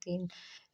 3